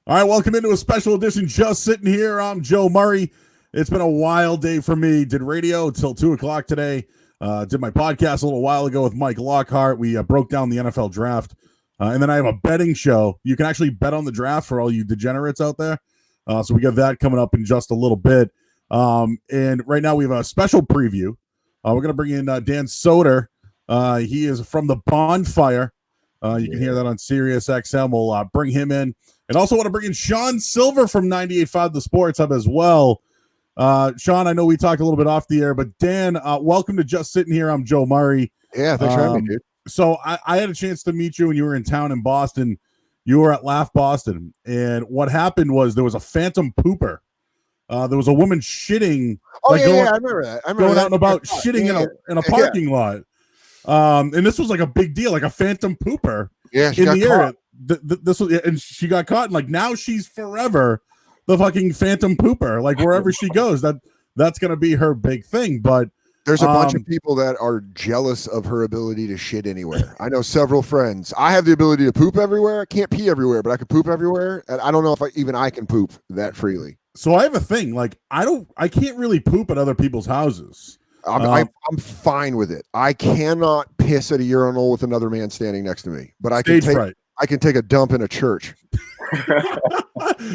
All right, welcome into a special edition. Just sitting here. I'm Joe Murray. It's been a wild day for me. Did radio till 2 o'clock today. Did my podcast a little while ago with Mike Lockhart. We broke down the NFL draft. And then I have a betting show. You can actually bet on the draft for all you degenerates out there. So we got that coming up in just a little bit. And right now we have a special preview. We're going to bring in Dan Soder. He is from the Bonfire. You can hear that on SiriusXM. We'll bring him in. And also want to bring in Sean Sylver from 98.5 The Sports Hub as well. Sean, I know we talked a little bit off the air, but Dan, welcome to Just Sitting Here. I'm Joe Murray. Yeah, thanks for having me, dude. So I had a chance to meet you when you were in town in Boston. You were at Laugh Boston. And what happened was there was a phantom pooper. There was a woman shitting. Oh, I remember that. Going out and about shitting in a parking lot. And this was like a big deal, like a phantom pooper in the area. This was, and she got caught, and like now she's forever the fucking phantom pooper. Like wherever she goes, that's gonna be her big thing. But there's a bunch of people that are jealous of her ability to shit anywhere. I know several friends. I have the ability to poop everywhere. I can't pee everywhere, but I can poop everywhere. And I don't know if I can poop that freely. So I have a thing. Like I can't really poop at other people's houses. I'm fine with it. I cannot piss at a urinal with another man standing next to me, but I can take a dump in a church.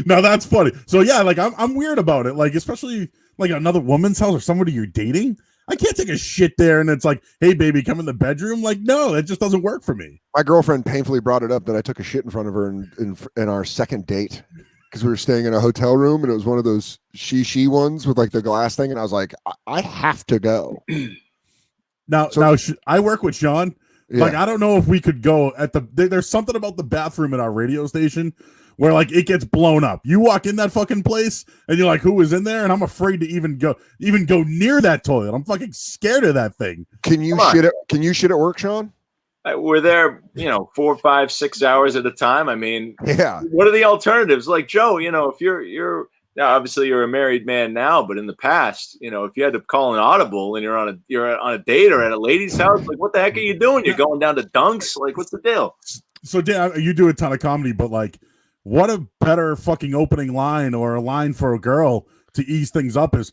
Now that's funny. So yeah, like I'm weird about it. Like especially like another woman's house or somebody you're dating. I can't take a shit there and it's like, hey baby, come in the bedroom. Like no, it just doesn't work for me. My girlfriend painfully brought it up that I took a shit in front of her in our second date because we were staying in a hotel room and it was one of those she ones with like the glass thing, and I was like, I have to go. Now I work with Sean. Yeah. Like I don't know if we could go at there's something about the bathroom at our radio station where like it gets blown up. You walk in that fucking place and you're like, who is in there? And I'm afraid to even go near that toilet. I'm fucking scared of that thing. Can you shit at work, Sean? We're there, 4, 5, 6 hours at a time. I mean, yeah. What are the alternatives? Like Joe, if you're now obviously you're a married man now, but in the past, if you had to call an audible and you're on a date or at a lady's house, like what the heck are you doing? You're going down to Dunks? Like what's the deal? So Dan, you do a ton of comedy, but like what a better fucking opening line or a line for a girl to ease things up is,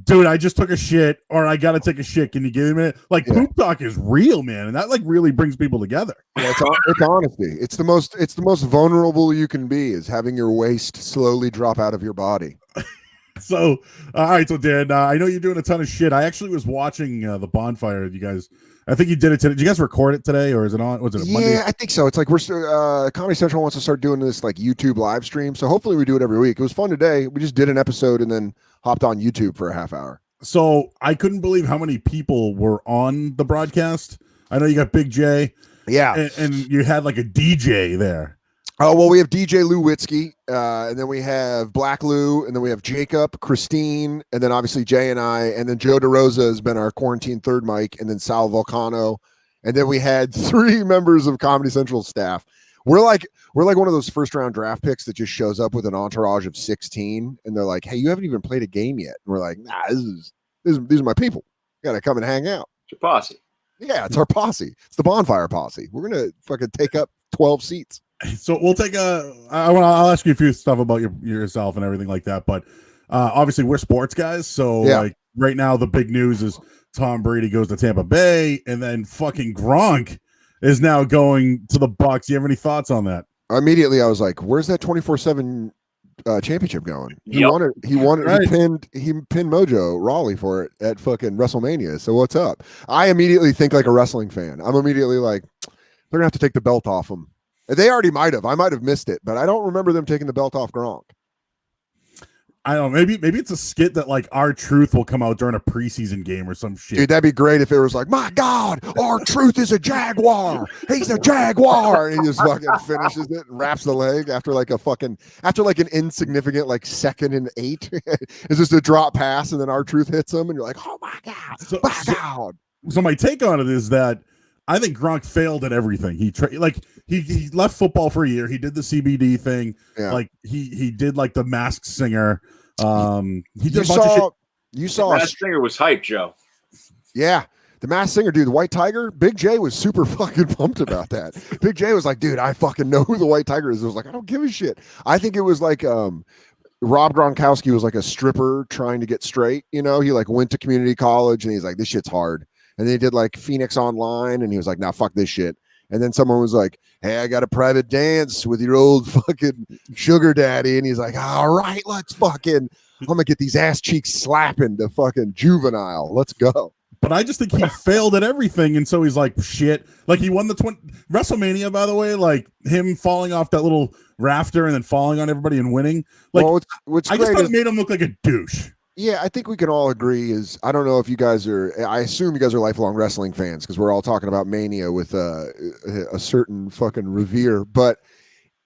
dude, I just took a shit or I got to take a shit. Can you give me a minute? Like poop talk is real, man. And that like really brings people together. Yeah, it's honesty. It's the most vulnerable you can be is having your waste slowly drop out of your body. So, all right. So Dan, I know you're doing a ton of shit. I actually was watching the Bonfire. You guys, I think you did it today. Did you guys record it today or is it on? Was it a Monday? Yeah, I think so. It's like we're Comedy Central wants to start doing this like YouTube live stream. So hopefully we do it every week. It was fun today. We just did an episode and then hopped on YouTube for a half hour. So I couldn't believe how many people were on the broadcast. I know you got Big J. Yeah. And you had like a DJ there. Oh, well, we have DJ Lou Witzke, and then we have Black Lou, and then we have Jacob, Christine, and then obviously Jay and I, and then Joe DeRosa has been our quarantine third mic, and then Sal Volcano, and then we had 3 members of Comedy Central staff. We're like one of those first round draft picks that just shows up with an entourage of 16, and they're like, "Hey, you haven't even played a game yet." And we're like, "Nah, these are my people. You gotta come and hang out." It's your posse. Yeah, it's our posse. It's the Bonfire posse. We're gonna fucking take up 12 seats. So we'll take I'll ask you a few stuff about yourself and everything like that. But obviously we're sports guys. So like right now the big news is Tom Brady goes to Tampa Bay and then fucking Gronk is now going to the Bucs. You have any thoughts on that? Immediately I was like, where's that 24/7 championship going? He wanted right. he pinned Mojo Rawley for it at fucking WrestleMania. So what's up? I immediately think like a wrestling fan. I'm immediately like, they're gonna have to take the belt off him. They already might have. I might have missed it, but I don't remember them taking the belt off Gronk. I don't know. Maybe it's a skit that like R-Truth will come out during a preseason game or some shit. Dude, that'd be great if it was like, my God, R-Truth is a Jaguar. He's a Jaguar. And he just fucking finishes it and wraps the leg after like an insignificant like 2nd and 8. It's just a drop pass and then R-Truth hits him and you're like, oh my God. So my take on it is that I think Gronk failed at everything. He left football for a year. He did the CBD thing. Yeah. Like he did like the Masked Singer. He did a bunch of shit. You saw Masked Singer was hype, Joe. Yeah. The Masked Singer, dude, the White Tiger, Big J was super fucking pumped about that. Big J was like, dude, I fucking know who the White Tiger is. I was like, I don't give a shit. I think it was like Rob Gronkowski was like a stripper trying to get straight. You know, he like went to community college and he's like, this shit's hard. And then he did like Phoenix Online and he was like, nah, fuck this shit. And then someone was like, hey, I got a private dance with your old fucking sugar daddy. And he's like, all right, I'm going to get these ass cheeks slapping to fucking Juvenile. Let's go. But I just think he failed at everything, and so he's like, shit. Like, he won the WrestleMania, by the way, like, him falling off that little rafter and then falling on everybody and winning. Like, well, what's I just thought it made him look like a douche. Yeah, I think we can all agree is, I don't know if you guys are, I assume you guys are lifelong wrestling fans because we're all talking about Mania with a certain fucking revere, but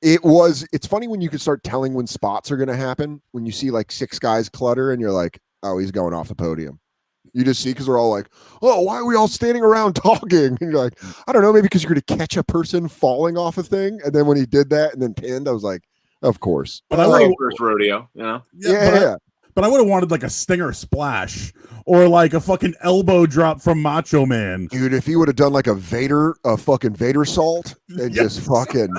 it's funny when you can start telling when spots are going to happen, when you see like 6 guys clutter and you're like, oh, he's going off the podium. You just see, because we're all like, oh, why are we all standing around talking? And you're like, I don't know, maybe because you're going to catch a person falling off a thing. And then when he did that and then pinned, I was like, of course. But I like first rodeo, you know? Yeah. But I would have wanted like a stinger splash or like a fucking elbow drop from Macho Man. Dude, if he would have done like a fucking Vader salt and just fucking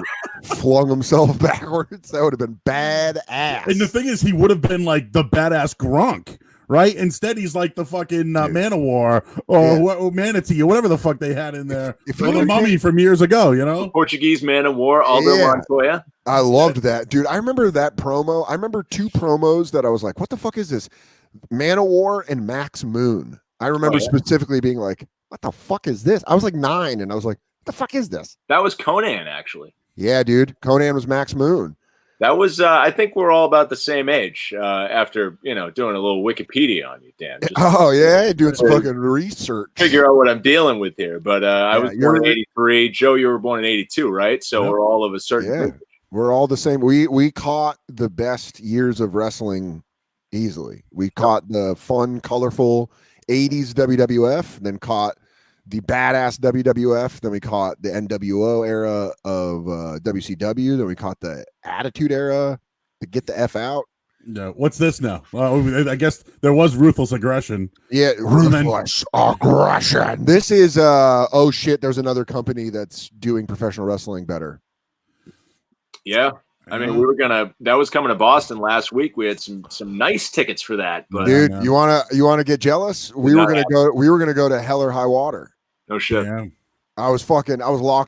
flung himself backwards, that would have been badass. And the thing is, he would have been like the badass Gronk. Right? Instead, he's like the fucking Man-O-War or Manatee or whatever the fuck they had in there. Or the Mummy from years ago, you know? Portuguese Man-O-War, Aldo Montoya. I loved that. Dude, I remember that promo. I remember 2 promos that I was like, what the fuck is this? Man-O-War and Max Moon. I remember specifically being like, what the fuck is this? I was like 9, and I was like, what the fuck is this? That was Conan, actually. Yeah, dude. Conan was Max Moon. That was, I think we're all about the same age after, doing a little Wikipedia on you, Dan. Just doing some fucking research. Figure out what I'm dealing with here. But I was born in 83. Joe, you were born in 82, right? So we're all of a certain age. We're all the same. We caught the best years of wrestling easily. We caught the fun, colorful 80s WWF, then caught the badass WWF, then we caught the NWO era of WCW, then we caught the Attitude era, to get the F out. No, what's this now? I guess there was Ruthless Aggression. Yeah, Ruthless Aggression. This is oh shit, there's another company that's doing professional wrestling better. Yeah. I mean, that was coming to Boston last week. We had some nice tickets for that. But dude, you wanna get jealous? We were gonna go to Hell or High Water. No shit. Yeah. I was locked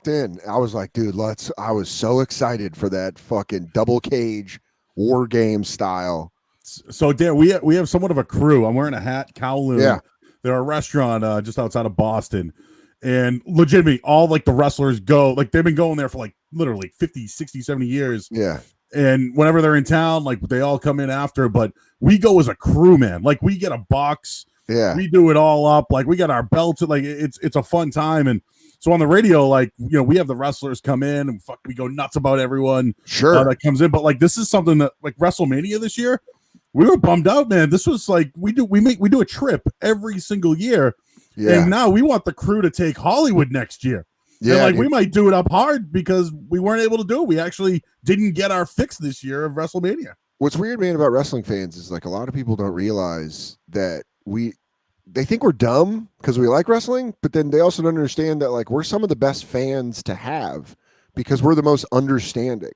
in. I was like, dude, I was so excited for that fucking double cage war game style. So Dan, we have somewhat of a crew. I'm wearing a hat, Kowloon. Yeah. They're a restaurant just outside of Boston. And legitimately, all like the wrestlers go, like they've been going there for like literally 50, 60, 70 years. Yeah. And whenever they're in town, like they all come in after, but we go as a crew, man. Like we get a box. Yeah. We do it all up. Like we got our belts. Like it's a fun time. And so on the radio, like, we have the wrestlers come in and we go nuts about everyone that comes in. But like, this is something that like WrestleMania this year, we were bummed out, man. This was like, we do a trip every single year. Yeah. And now we want the crew to take Hollywood next year. Yeah. And we might do it up hard because we weren't able to do it. We actually didn't get our fix this year of WrestleMania. What's weird, man, about wrestling fans is like a lot of people don't realize that they think we're dumb because we like wrestling, but then they also don't understand that like we're some of the best fans to have because we're the most understanding.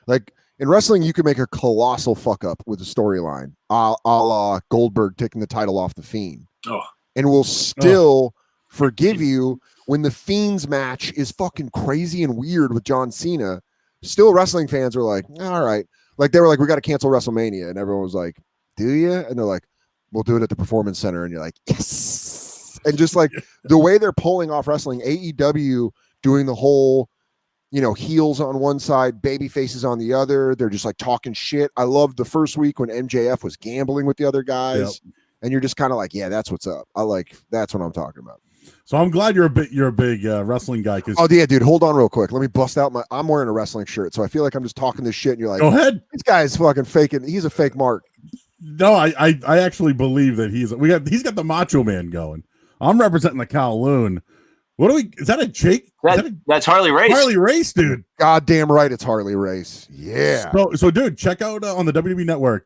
Like in wrestling, you can make a colossal fuck up with a storyline, a la Goldberg taking the title off the Fiend. Oh. And we'll still forgive you when the Fiend's match is fucking crazy and weird with John Cena. Still, wrestling fans are like, all right. Like, they were like, we got to cancel WrestleMania. And everyone was like, do you? And they're like, we'll do it at the Performance Center. And you're like, yes. And just like the way they're pulling off wrestling, AEW doing the whole, heels on one side, baby faces on the other. They're just like talking shit. I loved the first week when MJF was gambling with the other guys. Yep. And you're just kind of like, yeah, that's what's up. That's what I'm talking about. So I'm glad you're a big wrestling guy. Oh yeah, dude, hold on real quick. Let me bust out I'm wearing a wrestling shirt. So I feel like I'm just talking this shit. And you're like, go ahead. This guy's fucking faking. He's a fake Mark. No, I actually believe that he's got the Macho Man going. I'm representing the Kowloon. Is that a Jake? That's Harley Race. Harley Race, dude. Goddamn right, it's Harley Race. Yeah. So dude, check out on the WWE Network.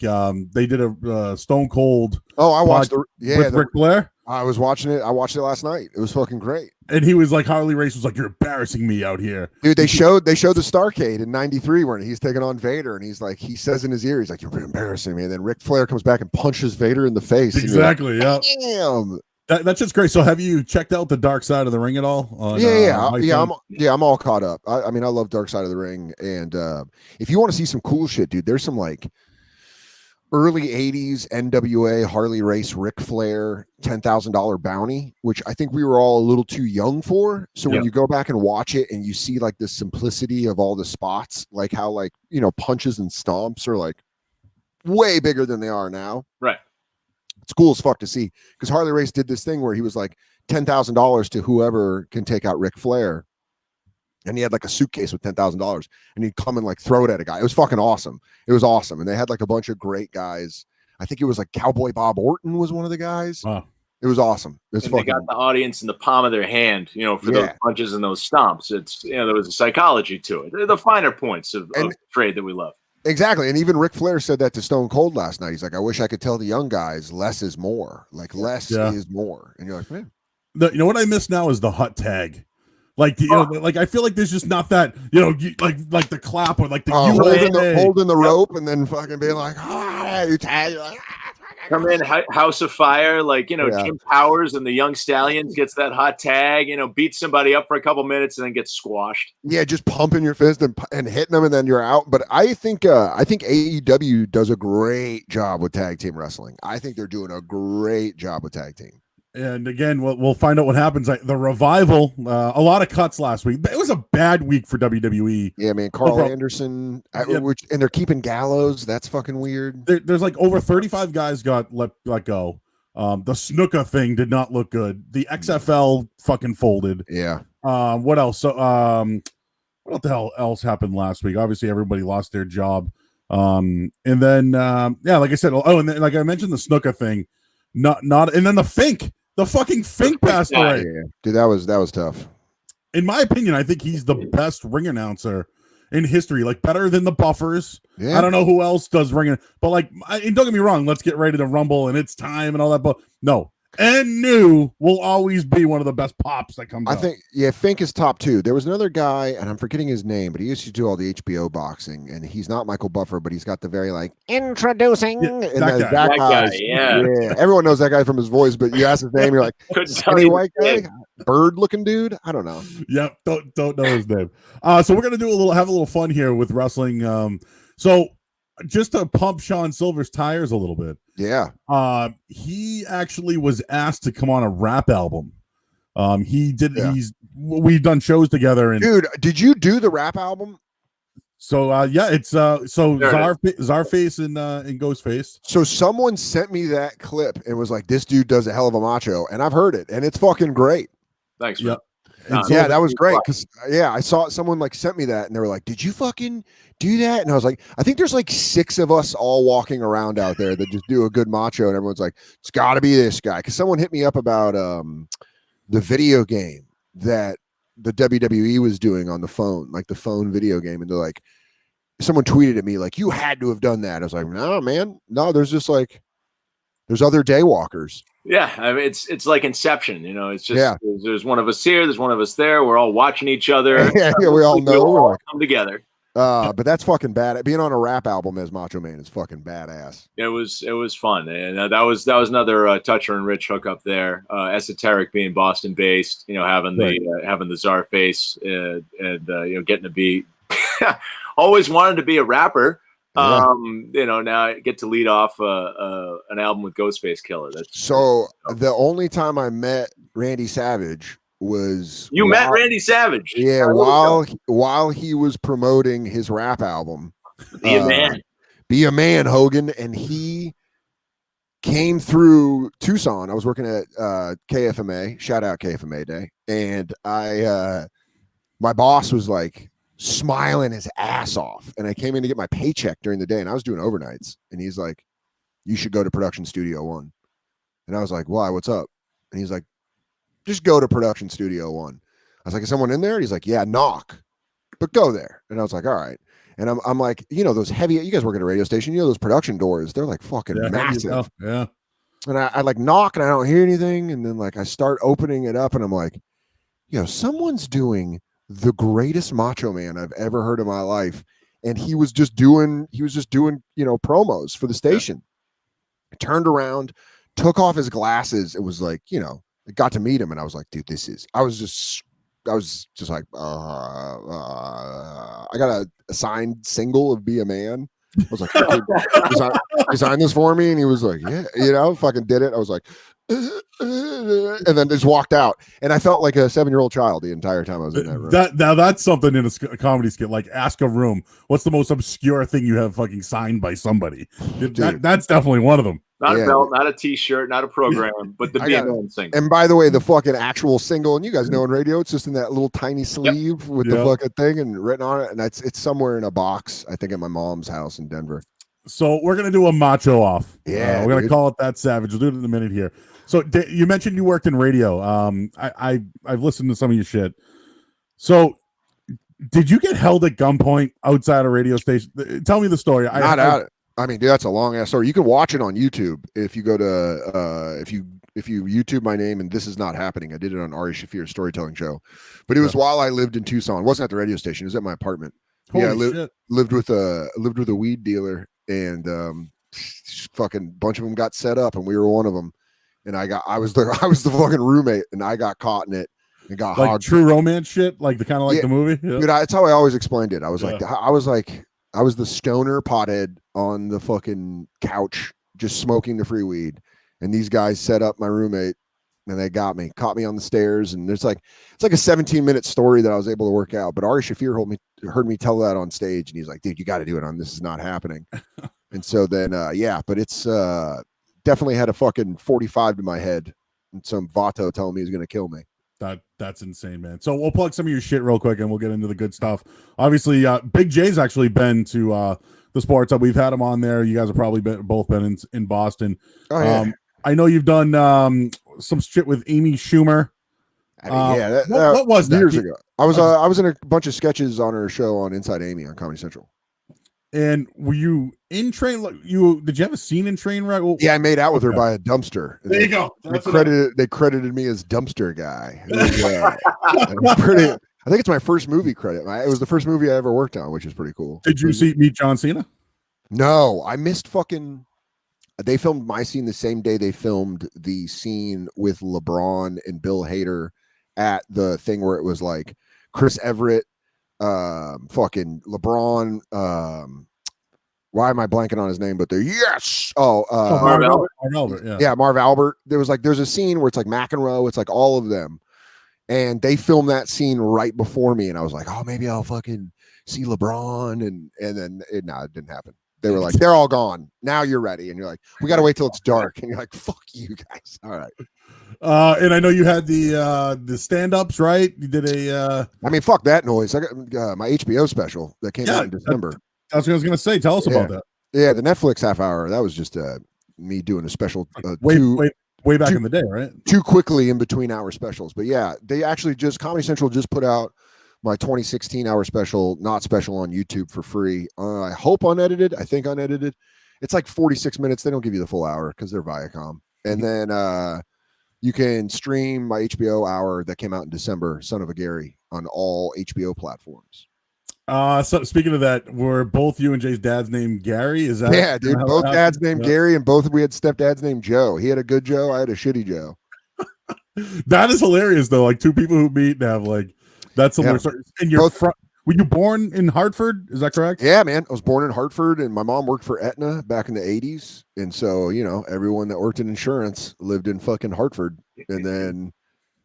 They did a Stone Cold. Oh, I watched with Ric Flair. I was watching it. I watched it last night. It was fucking great. And he was like, Harley Race was like, "You're embarrassing me out here." Dude, they showed the Starcade in '93 when he's taking on Vader, and he's like, he says in his ear, he's like, "You're embarrassing me." And then Ric Flair comes back and punches Vader in the face. Exactly. Like, Yeah. damn. That's just great. So, have you checked out the Dark Side of the Ring at all? I'm all caught up. I mean, I love Dark Side of the Ring, and if you want to see some cool shit, dude, there's some like early 80s NWA Harley Race Ric Flair $10,000 bounty, which I think we were all a little too young for. So when you go back and watch it and you see like the simplicity of all the spots, like how like, you know, punches and stomps are like way bigger than they are now. Right. It's cool as fuck to see, because Harley Race did this thing where he was like $10,000 to whoever can take out Ric Flair. And he had like a suitcase with $10,000, and he'd come and like throw it at a guy. It was fucking awesome. It was awesome. And they had like a bunch of great guys. I think it was like Cowboy Bob Orton was one of the guys. Wow. It was awesome. It was and fucking... They got the audience in the palm of their hand, you know, for those punches and those stomps. It's, you know, there was a psychology to it. They're the finer points of trade that we love. Exactly. And even Ric Flair said that to Stone Cold last night. He's like, I wish I could tell the young guys less is more. Like less is more. And you're like, man. You know what I miss now is the hot tag. Like, you know, like I feel like there's just not that, you know, like the clap or like the holding the rope and then fucking being like, you tag. Come in, House of Fire, like, you know, Jim Powers and the Young Stallions gets that hot tag, you know, beats somebody up for a couple minutes and then gets squashed. Yeah, just pumping your fist and hitting them and then you're out. But I think AEW does a great job with tag team wrestling. I think they're doing a great job with tag team. And again, we'll find out what happens. The Revival, a lot of cuts last week. It was a bad week for WWE. Yeah, man. Carl Anderson, and they're keeping Gallows. That's fucking weird. There's like over 35 guys got let go. The Snuka thing did not look good. The XFL fucking folded. Yeah. What else? So, what the hell else happened last week? Obviously, everybody lost their job. And then, like I said, and then, like I mentioned, the Snuka thing. And then the Fink. The fucking Fink passed away. Yeah. Dude, that was tough. In my opinion, I think he's the best ring announcer in history. Like better than the Buffers. Yeah. I don't know who else does ring, but like, and don't get me wrong. Let's get ready to rumble and it's time and all that. But no, and New will always be one of the best pops that comes. I think, Fink is top 2. There was another guy, and I'm forgetting his name, but he used to do all the HBO boxing, and he's not Michael Buffer, but he's got the very like introducing that guy. Yeah. Everyone knows that guy from his voice, but you ask his name, you're like, skinny white guy, bird-looking dude. I don't know. Yep, don't know his name. So we're gonna have a little fun here with wrestling. So just to pump Sean Sylver's tires a little bit. Yeah. He actually was asked to come on a rap album. He did. Yeah. We've done shows together. And dude, did you do the rap album? So it's Czarface and Ghostface. So someone sent me that clip and was like, "This dude does a hell of a macho," and I've heard it, and it's fucking great. Thanks. Yep. Yeah, that was great because I saw someone like sent me that and they were like, "Did you fucking do that?" And I was like, "I think there's like 6 of us all walking around out there that just do a good macho," and everyone's like, "It's got to be this guy." Because someone hit me up about the video game that the WWE was doing on the phone, like the phone video game, and they're like, someone tweeted at me like, "You had to have done that." I was like, "No, man, no. There's just like there's other daywalkers." Yeah, I mean, it's like Inception, you know. It's just there's one of us here, there's one of us there. We're all watching each other. We all know. We all come together. But that's fucking bad. Being on a rap album as Macho Man is fucking badass. It was fun, and that was another Toucher and Rich hookup there. Esoteric being Boston based, you know, having the Czarface and you know, getting to be always wanted to be a rapper. Yeah. You know, now I get to lead off an album with Ghostface Killer. The only time I met Randy Savage was met Randy Savage. Yeah, while he was promoting his rap album. Be a man. Be a man, Hogan. And he came through Tucson. I was working at KFMA. Shout out KFMA Day. And my boss was like smiling his ass off, and I came in to get my paycheck during the day, and I was doing overnights, and he's like, "You should go to Production Studio 1." And I was like, "Why? What's up?" And he's like, "Just go to Production Studio 1." I was like, "Is someone in there?" And he's like, "Yeah, knock, but go there." And I was like, "All right." And I'm like, you know, those heavy, you guys work at a radio station, you know, those production doors, they're like fucking massive. Yeah. And I like knock and I don't hear anything. And then like I start opening it up and I'm like, someone's doing the greatest Macho Man I've ever heard in my life. And he was just doing, promos for the station. I turned around, took off his glasses. It was like, I got to meet him and I was like, dude, I was just like, I got a signed single of Be a Man. I was like, design this for me. And he was like, yeah, fucking did it. I was like, and then just walked out. And I felt like a 7-year-old child the entire time I was in that room. Now that's something in a comedy skit. Like, ask a room, what's the most obscure thing you have fucking signed by somebody? That's definitely one of them. Not a belt, not a t-shirt, not a program, but the Be a Man single. And by the way, the fucking actual single, and you guys know in radio, it's just in that little tiny sleeve with the fucking thing and written on it. And it's somewhere in a box, I think at my mom's house in Denver. So we're going to do a Macho-off. Yeah. We're going to call it that savage. We'll do it in a minute here. So you mentioned you worked in radio. I've listened to some of your shit. So did you get held at gunpoint outside a radio station? Tell me the story. I mean, dude, that's a long ass story. You can watch it on YouTube if you go to if you YouTube my name and This Is Not Happening. I did it on Ari Shafir's storytelling show, but it was while I lived in Tucson. It wasn't at the radio station. It was at my apartment. Holy I shit. lived with a weed dealer, and fucking bunch of them got set up, and we were one of them. And I was the fucking roommate, and I got caught in it and got like hogged. True Romance shit, like the movie. Yeah. Dude, that's how I always explained it. I was I was the stoner pothead on the fucking couch, just smoking the free weed. And these guys set up my roommate and they caught me on the stairs. And it's like a 17-minute story that I was able to work out. But Ari Shafir heard me tell that on stage. And he's like, dude, you got to do it on This Is Not Happening. And so then, but it's definitely had a fucking 45 to my head and some Vato telling me he's going to kill me. That's insane, man. So we'll plug some of your shit real quick and we'll get into the good stuff. Obviously, Big J's actually been to the Sports Hub. We've had him on there. You guys have probably both been in Boston. Oh, yeah. I know you've done some shit with Amy Schumer. What was that? Years ago. I was in a bunch of sketches on her show on Inside Amy on Comedy Central. And were you in Train? Did you have a scene in Trainwreck? Yeah, I made out with her by a dumpster. There you go. They credited me as dumpster guy. Pretty. I think it's my first movie credit. It was the first movie I ever worked on, which is pretty cool. Did you meet John Cena? No, I missed fucking. They filmed my scene the same day they filmed the scene with LeBron and Bill Hader at the thing where it was like Chris Everett, fucking LeBron, why am I blanking on his name? But Marv Albert. Yeah, Marv Albert. There's a scene where it's like McEnroe, it's like all of them. And they filmed that scene right before me. And I was like, oh, maybe I'll fucking see LeBron. And then it didn't happen. They were like, they're all gone. Now you're ready. And you're like, we got to wait till it's dark. And you're like, fuck you guys. All right. And I know you had the stand-ups, right? You did I mean, fuck that noise. I got my HBO special that came out in December. That's what I was going to say. Tell us about that. Yeah, the Netflix half hour. That was just me doing a special. Way back in the day, right? Too quickly in between hour specials. But yeah, they actually Comedy Central just put out my 2016 hour special, not special, on YouTube for free. I hope unedited. I think unedited. It's like 46 minutes. They don't give you the full hour because they're Viacom. And then you can stream my HBO hour that came out in December, Son of a Gary, on all HBO platforms. So speaking of that, were both you and Jay's dad's name Gary? Is that? Yeah, dude. Both dads named Gary, and we had stepdads named Joe. He had a good Joe. I had a shitty Joe. That is hilarious, though. Like two people who meet and have like that's similar. Yeah. And you're were you born in Hartford? Is that correct? Yeah, man. I was born in Hartford, and my mom worked for Aetna back in the 80s. And so, everyone that worked in insurance lived in fucking Hartford. And then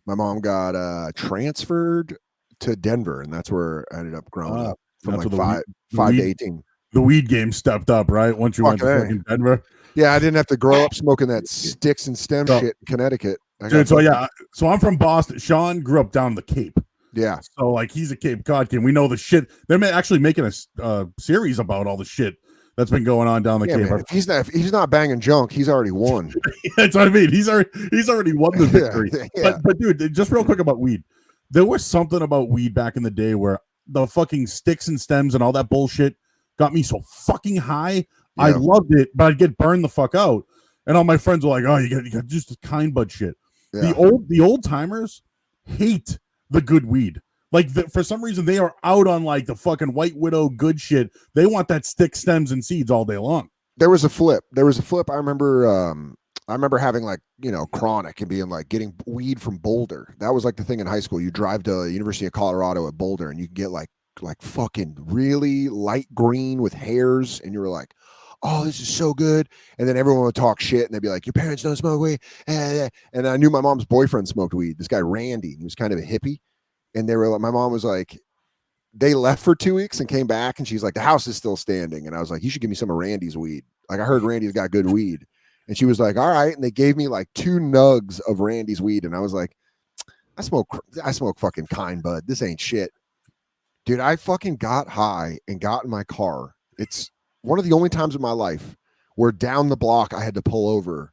my mom got transferred to Denver, and that's where I ended up growing up from like 5 to 18. The weed game stepped up, right? Once you went to fucking Denver. Yeah, I didn't have to grow up smoking that sticks and stem shit in Connecticut. Dude, so I'm from Boston. Sean grew up down the Cape. Yeah. So like he's a Cape Cod kid. We know the shit. They're actually making a series about all the shit that's been going on down the Cape. Man, if he's not banging junk, he's already won. That's what I mean. He's already won the victory. Yeah. But dude, just real quick about weed. There was something about weed back in the day where the fucking sticks and stems and all that bullshit got me so fucking high. Yeah. I loved it, but I'd get burned the fuck out. And all my friends were like, "Oh, you got just the kind bud shit." Yeah. The old timers hate the good weed. Like for some reason, they are out on like the fucking White Widow good shit. They want that stick, stems, and seeds all day long. There was a flip. I remember having like, chronic and being like getting weed from Boulder. That was like the thing in high school. You drive to University of Colorado at Boulder and you can get like fucking really light green with hairs, and you were like, oh, this is so good. And then everyone would talk shit and they'd be like, your parents don't smoke weed. And I knew my mom's boyfriend smoked weed. This guy Randy, he was kind of a hippie. And they were like, my mom was like, they left for 2 weeks and came back, and she's like, the house is still standing. And I was like, you should give me some of Randy's weed. Like, I heard Randy's got good weed. And she was like, all right. And they gave me like 2 nugs of Randy's weed. And I was like, I smoke fucking kind bud. This ain't shit. Dude, I fucking got high and got in my car. It's one of the only times in my life where down the block I had to pull over.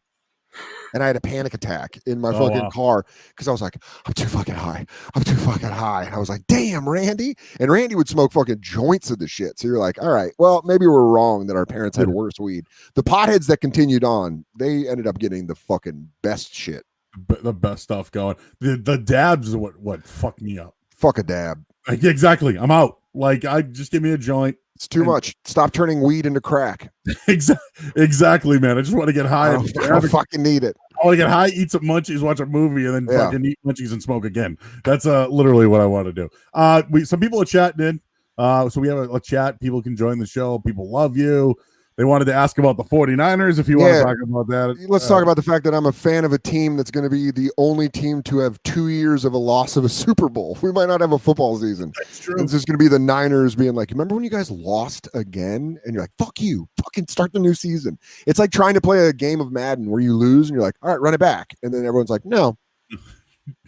And I had a panic attack in my fucking car because I was like, I'm too fucking high. And I was like, damn, Randy. And Randy would smoke fucking joints of the shit. So you're like, all right, well, maybe we're wrong that our parents had worse weed. The potheads that continued on, they ended up getting the fucking best shit. The best stuff going. The dabs is what fucked me up. Fuck a dab. Like, exactly. I'm out. Like, I just give me a joint. It's too much. Stop turning weed into crack. Exactly, man. I just want to get high. I don't fucking need it. I want to get high, eat some munchies, watch a movie, and then fucking eat munchies and smoke again. That's literally what I want to do. Some people are chatting in. So we have a chat. People can join the show. People love you. They wanted to ask about the 49ers, if you want to talk about that. Let's talk about the fact that I'm a fan of a team that's going to be the only team to have 2 years of a loss of a Super Bowl. We might not have a football season. That's true. It's just going to be the Niners being like, remember when you guys lost again? And you're like, fuck you. Fucking start the new season. It's like trying to play a game of Madden where you lose and you're like, all right, run it back. And then everyone's like, no,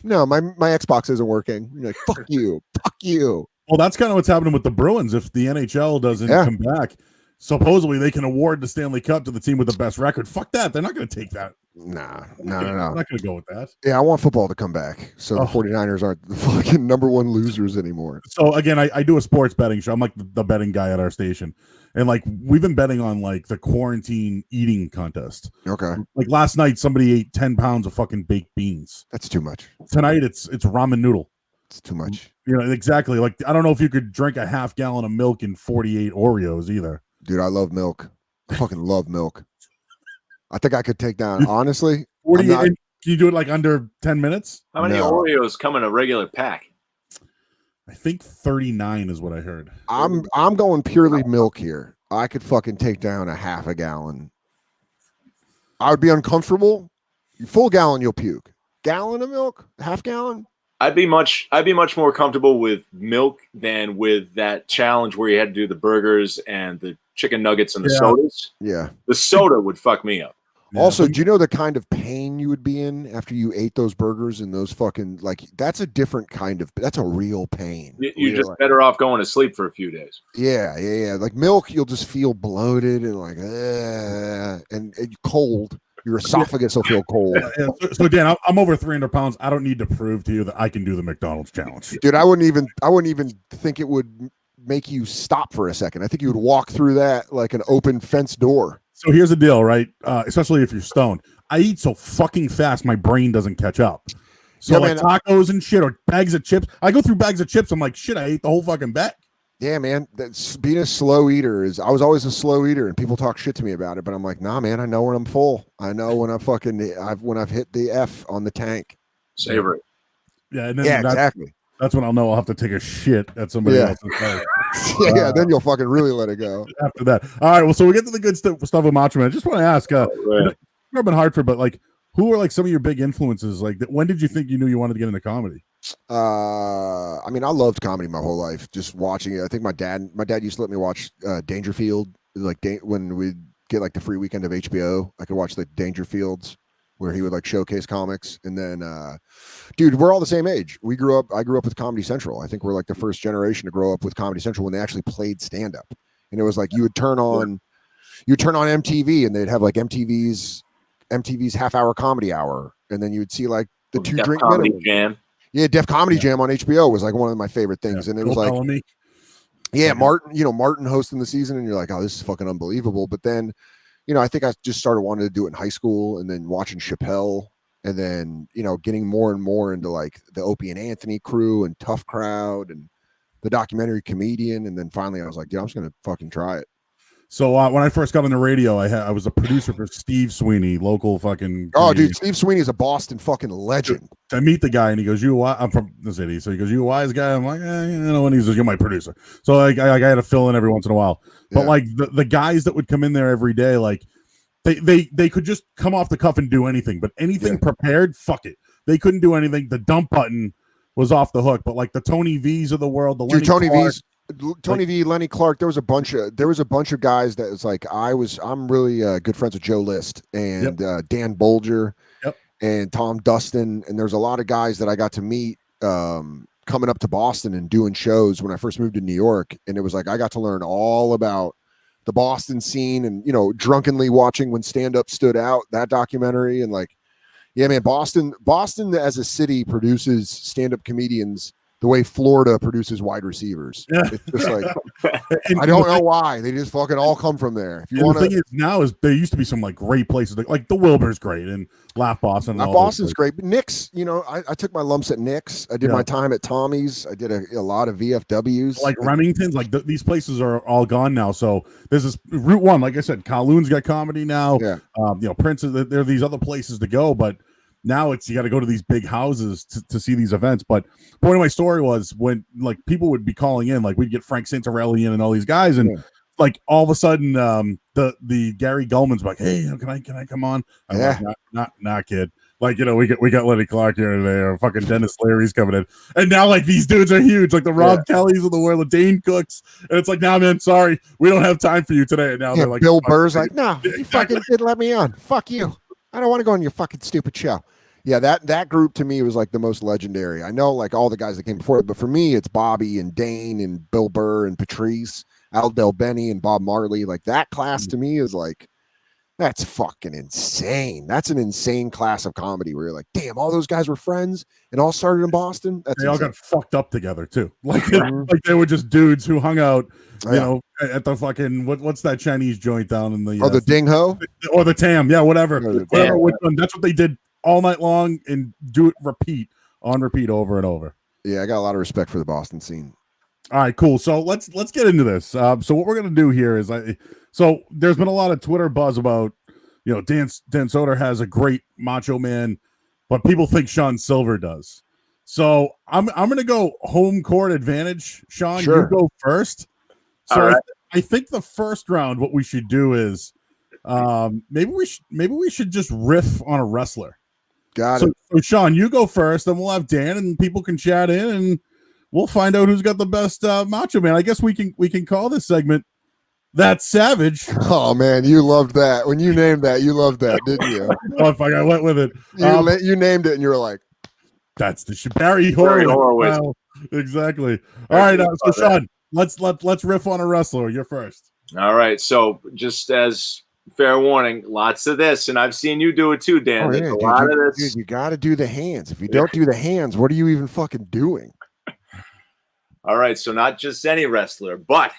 my Xbox isn't working. And you're like, fuck you. Fuck you. Well, that's kind of what's happening with the Bruins. If the NHL doesn't come back, supposedly they can award the Stanley Cup to the team with the best record. Fuck that. They're not going to take that. No. I'm not going to go with that. Yeah, I want football to come back. So the 49ers aren't the fucking number one losers anymore. So again, I do a sports betting show. I'm like the betting guy at our station. And like, we've been betting on like the quarantine eating contest. Okay. Like last night, somebody ate 10 pounds of fucking baked beans. That's too much. Tonight, it's ramen noodle. It's too much. Exactly. Like, I don't know if you could drink a half gallon of milk and 48 Oreos either. Dude, I love milk. I fucking love milk. I think I could take down, honestly. 48, can you do it like under 10 minutes? How many Oreos come in a regular pack? I think 39 is what I heard. I'm going purely milk here. I could fucking take down a half a gallon. I would be uncomfortable. Full gallon, you'll puke. Gallon of milk? Half gallon? I'd be much more comfortable with milk than with that challenge where you had to do the burgers and the chicken nuggets and the sodas. Yeah. The soda would fuck me up. Yeah. Also, do you know the kind of pain you would be in after you ate those burgers and those fucking, like, that's a different kind of, that's a real pain. You're just better off going to sleep for a few days. Yeah. Like milk, you'll just feel bloated and like, and cold. Your esophagus will feel cold. So Dan, I'm over 300 pounds. I don't need to prove to you that I can do the McDonald's challenge. Dude, I wouldn't even think it would make you stop for a second. I think you would walk through that like an open fence door. So here's the deal, right? Especially if you're stoned. I eat so fucking fast, my brain doesn't catch up. So like tacos and shit or bags of chips. I go through bags of chips. I'm like, shit, I ate the whole fucking bag. Yeah, man. That's being a slow eater I was always a slow eater and people talk shit to me about it, but I'm like, nah, man, I know when I'm full. I know when when I've hit the F on the tank. Savor it. Yeah, and then exactly. That's when I'll know I'll have to take a shit at somebody else's place. Then you'll fucking really let it go. After that. All right, well, so we get to the good stuff with Macho Man. I just want to ask, you've been Hartford, but like, who are like some of your big influences? Like, when did you think you knew you wanted to get into comedy? I mean, I loved comedy my whole life, just watching it. I think my dad used to let me watch Dangerfield, like when we'd get like the free weekend of HBO. I could watch the Dangerfields where he would like showcase comics. And then, dude, we're all the same age. I grew up with Comedy Central. I think we're like the first generation to grow up with Comedy Central when they actually played stand up. And it was like you would turn on MTV and they'd have like MTV's half hour comedy hour, and then you would see like the two Def drink Comedy minimum. Jam. Yeah, Def Comedy Jam on HBO was like one of my favorite things, and it was like, Martin hosting the season, and you're like, oh, this is fucking unbelievable. But then I think I just started wanting to do it in high school, and then watching Chappelle, and then, getting more and more into like the Opie and Anthony crew and Tough Crowd and the documentary Comedian. And then finally I was like, I'm just going to fucking try it. So when I first got on the radio, I was a producer for Steve Sweeney, local fucking. Oh, comedian. dude, Steve Sweeney is a Boston fucking legend. I meet the guy and he goes, I'm from the city. So he goes, you a wise guy? I'm like, and he says, you're my producer. So I had to fill in every once in a while. But like the guys that would come in there every day, like they could just come off the cuff and do anything, but anything prepared, fuck it. They couldn't do anything. The dump button was off the hook. But like the Tony V's of the world, Tony V, Lenny Clark, there was a bunch of guys that was like, I'm really good friends with Joe List and Dan Bolger and Tom Dustin, and there's a lot of guys that I got to meet coming up to Boston and doing shows when I first moved to New York. And it was like I got to learn all about the Boston scene, and drunkenly watching When Stand Up Stood Out, that documentary. And like, yeah, man, Boston as a city produces stand-up comedians the way Florida produces wide receivers. It's just like, I don't know why. They just fucking all come from there. If you want the thing is now is there used to be some like great places, like the Wilbur's great and Laugh Boston. Laugh Boston's great. But Nick's, I took my lumps at Nick's. I did my time at Tommy's. I did a lot of VFWs. Like Remington's, like these places are all gone now. So there's this Route 1, like I said, Kowloon's got comedy now. Yeah. Prince, there are these other places to go, but now you got to go to these big houses to see these events. But point of my story was when like people would be calling in, like we'd get Frank Santarelli in and all these guys, and like all of a sudden the Gary Gulman's like, hey, can I come on? I'm like, not kid. Like, we got Lenny Clark here today, or fucking Dennis Leary's coming in, and now like these dudes are huge, like the Rob Kellys of the world, the Dane Cooks, and it's like, nah, man, sorry, we don't have time for you today. And now they're like, Bill Burr's like, no, you fucking didn't let me on. Fuck you. I don't want to go on your fucking stupid show. Yeah, that group to me was like the most legendary. I know like all the guys that came before it, but for me, it's Bobby and Dane and Bill Burr and Patrice, Al Del Benny and Bob Marley. Like that class to me is like, that's fucking insane. That's an insane class of comedy where you're like, damn, all those guys were friends and all started in Boston. They all got fucked up together too. Like they were just dudes who hung out, at the fucking what's that Chinese joint down in the the Ding Ho or the Tam, whatever. That's what they did all night long and do it repeat over and over. Yeah, I got a lot of respect for the Boston scene. All right, cool. So let's get into this. So what we're gonna do here is so there's been a lot of Twitter buzz about Dan Soder has a great Macho Man, but people think Sean Sylver does. So I'm gonna go home court advantage. Sean, you go first. So all right. I think the first round, what we should do is maybe we should just riff on a wrestler. Got it. So Sean, you go first, then we'll have Dan, and people can chat in, and we'll find out who's got the best Macho Man. I guess we can call this segment That's Savage. Oh man, you loved that when you named that. You loved that, didn't you? Oh fuck, I went with it. You named it, and you were like, "That's the Barry Horowitz." Wow. Exactly. All right, so Sean, let's riff on a wrestler. You're first. All right. So just as fair warning, lots of this, and I've seen you do it too, Dan. There's a lot of this. Dude, you got to do the hands. If you don't do the hands, what are you even fucking doing? All right. So not just any wrestler, but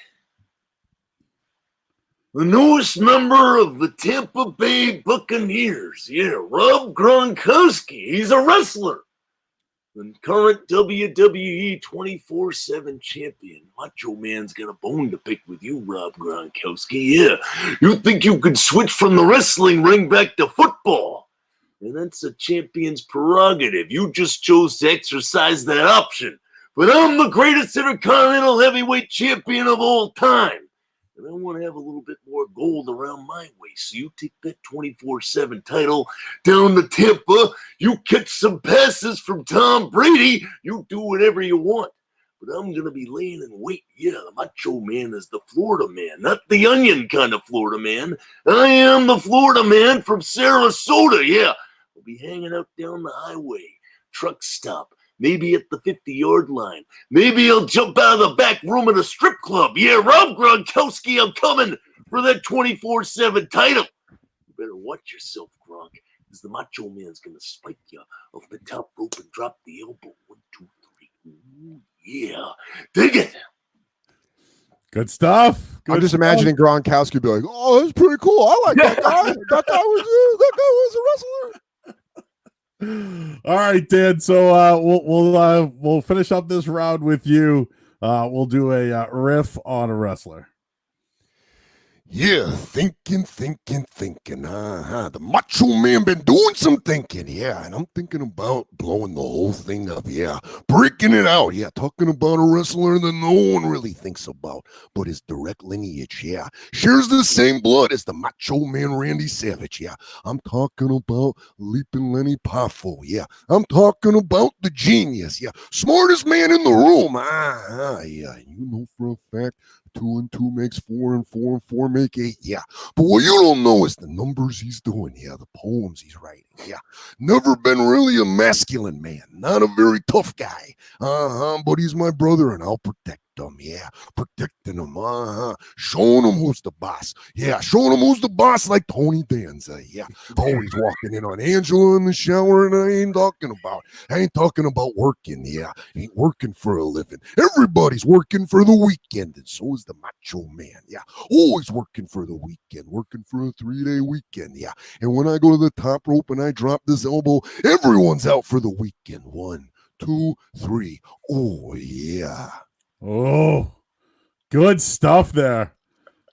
the newest member of the Tampa Bay Buccaneers. Yeah, Rob Gronkowski. He's a wrestler. The current WWE 24/7 champion. Macho Man's got a bone to pick with you, Rob Gronkowski. Yeah, you think you could switch from the wrestling ring back to football? And that's a champion's prerogative. You just chose to exercise that option. But I'm the greatest intercontinental heavyweight champion of all time. And I want to have a little bit more gold around my waist. So you take that 24/7 title down to Tampa. You catch some passes from Tom Brady. You do whatever you want. But I'm going to be laying in wait. Yeah, the Macho Man is the Florida Man, not the onion kind of Florida Man. I am the Florida Man from Sarasota. Yeah, I'll be hanging out down the highway, truck stop. Maybe at the 50-yard line. Maybe I'll jump out of the back room at a strip club. Yeah, Rob Gronkowski, I'm coming for that 24/7 title. You better watch yourself, Gronk, because the Macho Man's going to spike you off the top rope and drop the elbow. 1, 2, 3. Ooh, yeah. Dig it. Good stuff. I'm just imagining Gronkowski be like, "Oh, that's pretty cool. I like that guy. that guy was a wrestler." All right, Dan. So we'll finish up this round with you. We'll do a riff on a wrestler. Yeah, thinking. The Macho Man been doing some thinking, yeah, and I'm thinking about blowing the whole thing up, yeah, breaking it out, yeah, talking about a wrestler that no one really thinks about, but his direct lineage, yeah, shares the same blood as the Macho Man Randy Savage, yeah. I'm talking about Leaping Lenny Poffo, yeah. I'm talking about the genius, yeah, smartest man in the room, yeah. You know for a fact 2 and 2 makes 4, and 4 and 4 make 8. Yeah. But what you don't know is the numbers he's doing. Yeah. The poems he's writing. Yeah. Never been really a masculine man. Not a very tough guy. But he's my brother and I'll protect him. Yeah. Protecting him. Showing him who's the boss. Yeah. Showing him who's the boss like Tony Danza. Yeah. Always walking in on Angela in the shower and I ain't talking about working. Yeah. Ain't working for a living. Everybody's working for the weekend. And so is the Macho Man. Yeah. Always working for the weekend. Working for a 3-day weekend. Yeah. And when I go to the top rope and I drop this elbow, everyone's out for the weekend. 1, 2, 3. Oh, yeah. Oh, good stuff there.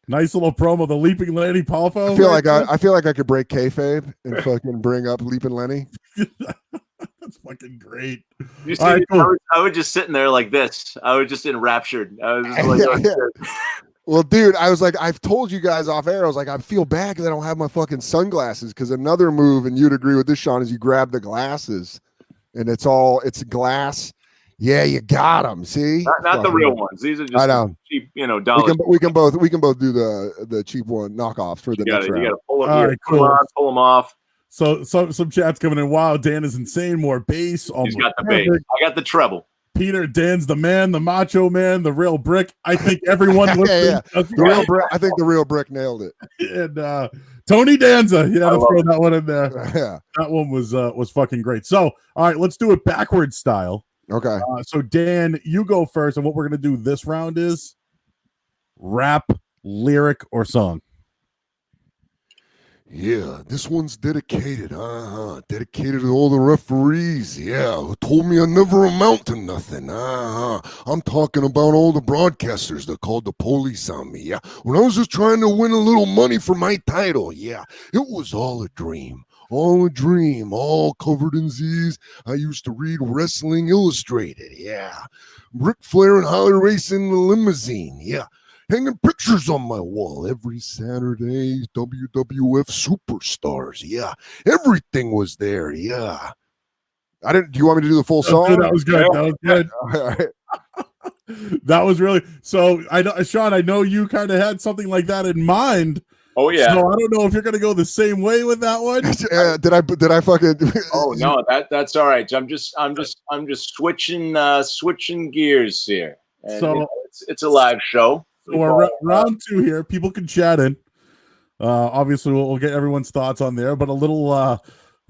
Nice little promo. The Leaping Lenny Poffo. I feel like I could break kayfabe and fucking bring up Leaping Lenny. That's fucking great. You see, right, cool. I was just sitting there like this. I was just enraptured. I was just like, yeah. Well, dude, I was like, I've told you guys off air. I was like, I feel bad because I don't have my fucking sunglasses. Because another move, and you'd agree with this, Sean, is you grab the glasses, and it's glass. Yeah, you got them. See, not the real ones. These are just cheap, dollars. We can both do the cheap one knockoffs for the next round. You got to pull them. Pull them off. So some chat's coming in. Wow, Dan is insane. More bass. He's got the bass. I got the treble. Peter, Dan's the man, the Macho Man, the real brick. I think everyone listening. The real brick. I think the real brick nailed it. And Tony Danza, throw that one in there. Yeah, that one was fucking great. So, all right, let's do it backwards style. Okay. So Dan, you go first, and what we're gonna do this round is rap, lyric, or song. Yeah, this one's dedicated, dedicated to all the referees, who told me I never amount to nothing, I'm talking about all the broadcasters that called the police on me, when I was just trying to win a little money for my title, it was all a dream. All a dream, all covered in Z's. I used to read Wrestling Illustrated, Ric Flair and Holly racing the limousine, hanging pictures on my wall every Saturday, WWF superstars, everything was there, Do you want me to do the full song? That was good. That was good. All right. That was really so. Sean, I know you kind of had something like that in mind. Oh yeah. So I don't know if you're gonna go the same way with that one. Did I fucking? Oh no, that's all right. I'm just switching gears here. And, so it's a live show. So we're round 2 here. People can chat in. Obviously, we'll get everyone's thoughts on there, but a little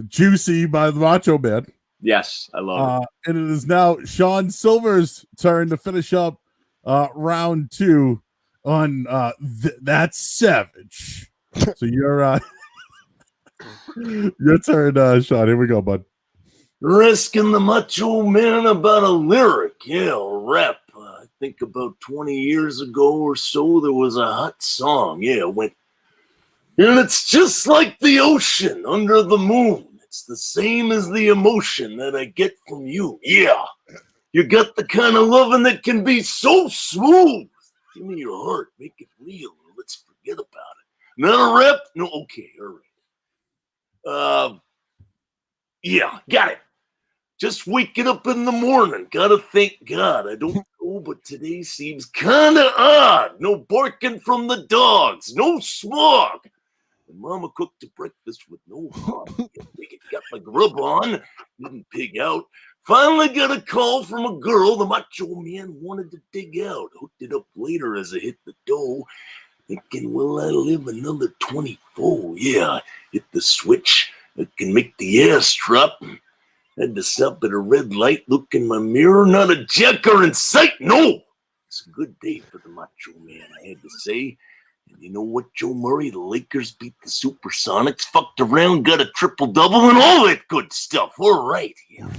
juicy by the Macho Man. Yes, I love it. And it is now Sean Sylver's turn to finish up round 2 on That's Savage. So you're your turn, Sean. Here we go, bud. Asking the Macho Man about a lyric, or rap. I think about 20 years ago or so, there was a hot song. It went, and it's just like the ocean under the moon. It's the same as the emotion that I get from you. Yeah, you got the kind of loving that can be so smooth. Give me your heart, make it real, and let's forget about it. Not a rep? No, okay, all right. Yeah, got it. Just waking up in the morning. Gotta thank God. I don't know, but today seems kind of odd. No barking from the dogs. No smog. And Mama cooked a breakfast with no hog. Got my grub on. Didn't pig out. Finally got a call from a girl the Macho Man wanted to dig out. Hooked it up later as I hit the dough. Thinking, will I live another 24? Yeah, hit the switch. I can make the ass drop. Had to stop at a red light, look in my mirror, not a jacker in sight, no! It's a good day for the Macho Man, I had to say. And you know what, Joe Murray? The Lakers beat the Supersonics, fucked around, got a triple-double, and all that good stuff. All right. Yeah.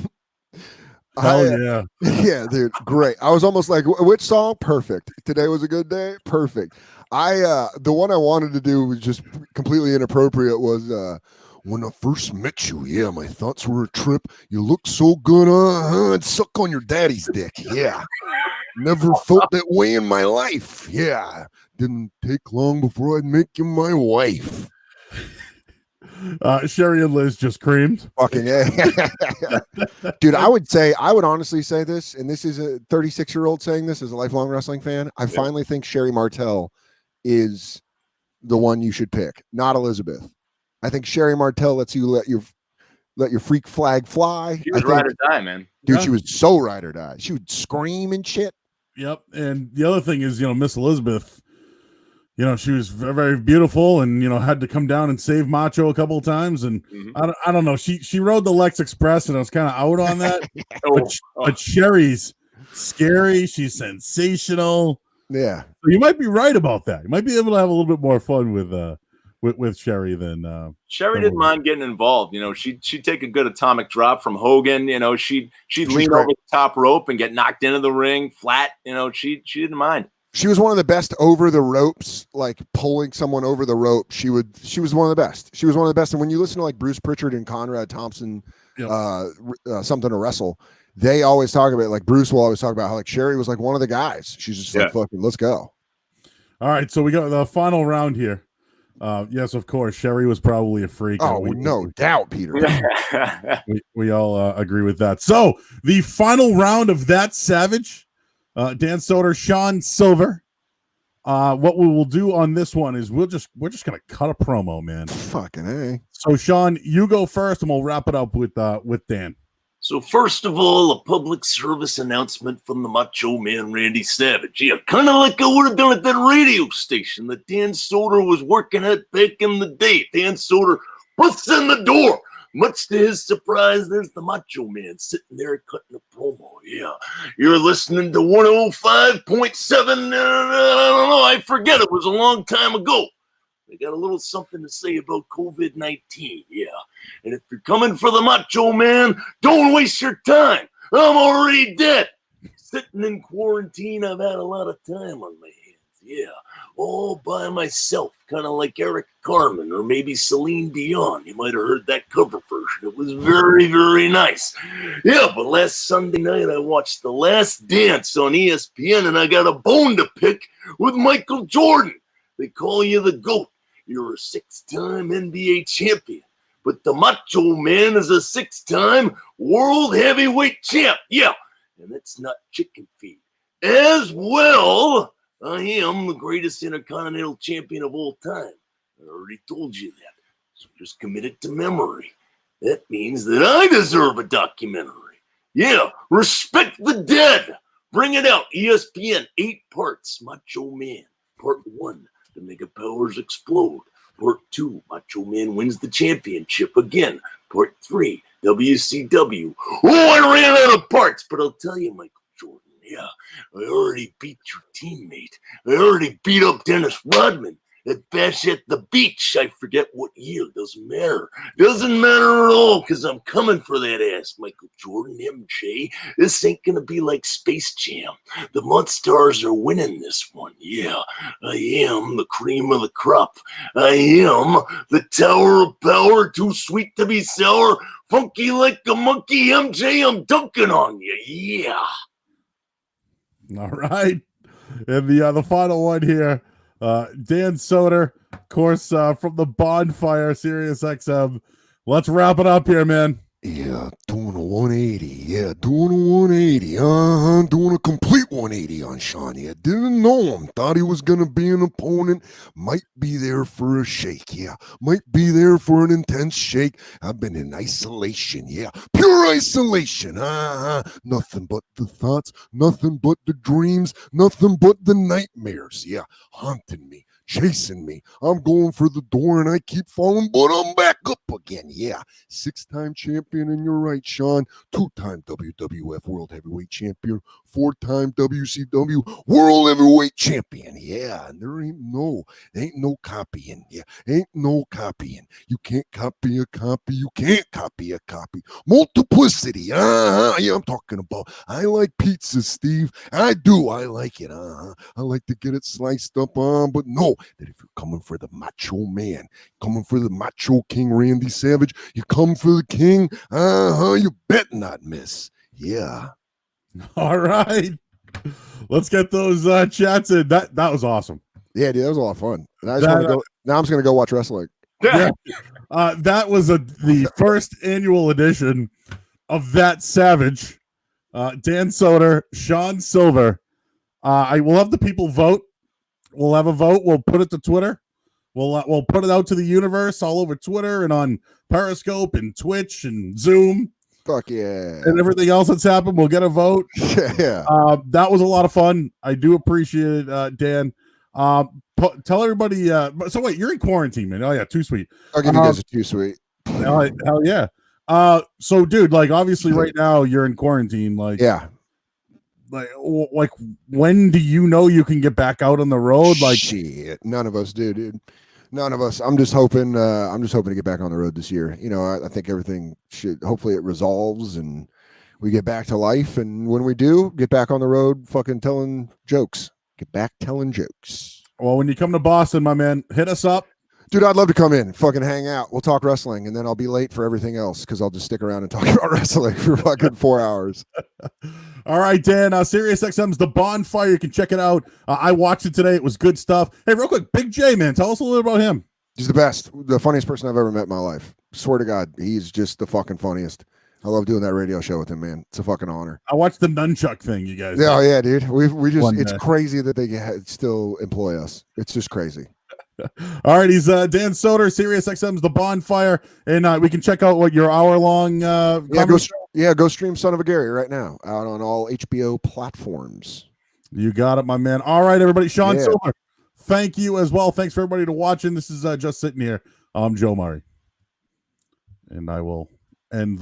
Yeah. Yeah, dude, great. I was almost like, which song? Perfect. Today was a good day. Perfect. The one I wanted to do was just completely inappropriate. Was When I first met you, yeah, my thoughts were a trip. You look so good, I'd suck on your daddy's dick. Yeah. Never felt that way in my life. Yeah. Didn't take long before I'd make you my wife. Sherry and Liz just creamed. fucking dude. I would honestly say this, and this is a 36-year-old saying this as a lifelong wrestling fan. I finally think Sherry Martel is the one you should pick, not Elizabeth. I think Sherry Martel lets you let your freak flag fly. She was ride or die, man. Dude, Yeah. she was so ride or die. She would scream and shit. Yep. And the other thing is, Miss Elizabeth, she was very, very beautiful and, had to come down and save Macho a couple of times. And I don't know. She rode the Lex Express and I was kind of out on that. But Sherry's scary. She's sensational. Yeah. So you might be right about that. You might be able to have a little bit more fun with Sherry than Sherry didn't mind getting involved. She'd take a good atomic drop from Hogan. She'd lean great. over the top rope and get knocked into the ring flat. She didn't mind. She was one of the best over the ropes, like pulling someone over the rope. She was one of the best. She was one of the best. And when you listen to like Bruce Pritchard and Conrad Thompson, something to wrestle, they always talk about, like, Bruce will always talk about how like Sherry was like one of the guys. She's just like, fucking, let's go. All right, so we got the final round here. Yes, of course, Sherry was probably a freak. Oh, no doubt, Peter. we all agree with that. So the final round of That Savage, Dan Soder, Sean Sylver. What we will do on this one is we're just gonna cut a promo, man. Fucking A. So Sean, you go first, and we'll wrap it up with Dan. So first of all, a public service announcement from the Macho Man Randy Savage. Yeah, kind of like I would have done at that radio station that Dan Soder was working at back in the day. Dan Soder busts in the door. Much to his surprise, there's the Macho Man sitting there cutting a promo. Yeah, you're listening to 105.7. I don't know, I forget. It was a long time ago. They got a little something to say about COVID-19, yeah. And if you're coming for the Macho Man, don't waste your time. I'm already dead. Sitting in quarantine, I've had a lot of time on my hands, yeah. All by myself, kind of like Eric Carmen or maybe Celine Dion. You might have heard that cover version. It was very, very nice. Yeah, but last Sunday night, I watched The Last Dance on ESPN, and I got a bone to pick with Michael Jordan. They call you the GOAT. You're a 6-time NBA champion, but the Macho Man is a 6-time world heavyweight champ. Yeah, and that's not chicken feed. As well, I am the greatest intercontinental champion of all time. I already told you that, so just commit it to memory. That means that I deserve a documentary. Yeah, respect the dead. Bring it out. ESPN, 8 parts. Macho Man. Part 1. The Mega Powers explode. Part 2, Macho Man wins the championship again. Part 3, WCW. Oh, I ran out of parts, but I'll tell you, Michael Jordan, yeah, I already beat your teammate. I already beat up Dennis Rodman at Bash at the Beach. I forget what year. Doesn't matter. Doesn't matter at all, because I'm coming for that ass, Michael Jordan, MJ. This ain't going to be like Space Jam. The Monstars are winning this one. Yeah, I am the cream of the crop. I am the Tower of Power, too sweet to be sour, funky like a monkey, MJ. I'm dunking on you. Yeah. All right, and the final one here. Dan Soder, of course, from the Bonfire, SiriusXM. Let's wrap it up here, man. Yeah, doing a 180. Yeah, doing a 180. Doing a complete 180 on Sean. Yeah, didn't know him. Thought he was going to be an opponent. Might be there for a shake. Yeah, might be there for an intense shake. I've been in isolation. Yeah, pure isolation. Nothing but the thoughts. Nothing but the dreams. Nothing but the nightmares. Yeah, haunting me. chasing me. I'm going for the door and I keep falling, but I'm back up again. Yeah, 6-time champion, and you're right, Sean. 2-time WWF World Heavyweight Champion, 4-time WCW World Heavyweight Champion. Yeah, and there ain't no copying. Yeah, ain't no copying. You can't copy a copy. You can't copy a copy. Multiplicity. Yeah, I'm talking about. I like pizza, Steve. I do. I like it. I like to get it sliced up on, but know that if you're coming for the Macho Man, coming for the Macho King Randy Savage, you come for the King. You bet not miss. Yeah. All right. Let's get those chats in. That was awesome. Yeah, dude, that was a lot of fun. And I just want to go. Now I'm just gonna go watch wrestling. Yeah. That was the first annual edition of That Savage. Dan Soder, Sean Sylver. I will have the people vote. We'll have a vote. We'll put it to Twitter. We'll put it out to the universe all over Twitter and on Periscope and Twitch and Zoom. Fuck yeah. And everything else that's happened. We'll get a vote. Yeah. That was a lot of fun. I do appreciate it, Dan. Tell everybody. So wait, you're in quarantine, man. Oh yeah, too sweet. I'll give you guys a too sweet. Hell yeah. So dude, like obviously right now you're in quarantine. Like yeah. Like when do you know you can get back out on the road? Like shit, none of us do, dude. None of us. I'm just hoping to get back on the road this year. You know, I think everything hopefully it resolves and we get back to life. And when we do get back on the road, fucking telling jokes. Get back telling jokes. Well, when you come to Boston, my man, hit us up. Dude, I'd love to come in and fucking hang out. We'll talk wrestling, and then I'll be late for everything else because I'll just stick around and talk about wrestling for fucking 4 hours. All right, Dan. SiriusXM's The Bonfire. You can check it out. I watched it today. It was good stuff. Hey, real quick, Big J, man, tell us a little about him. He's the best, the funniest person I've ever met in my life. Swear to God, he's just the fucking funniest. I love doing that radio show with him, man. It's a fucking honor. I watched the nunchuck thing, you guys. Yeah, yeah, dude. We just it's crazy that they still employ us. It's just crazy. All right, he's Dan Soder, SiriusXM's The Bonfire, and we can check out what your hour-long go stream Son of a Gary right now out on all HBO platforms. You got it, my man. All right, everybody. Sean Sylver, thank you as well. Thanks for everybody to watching. This is Just Sitting Here. I'm Joe Murray, and I will end the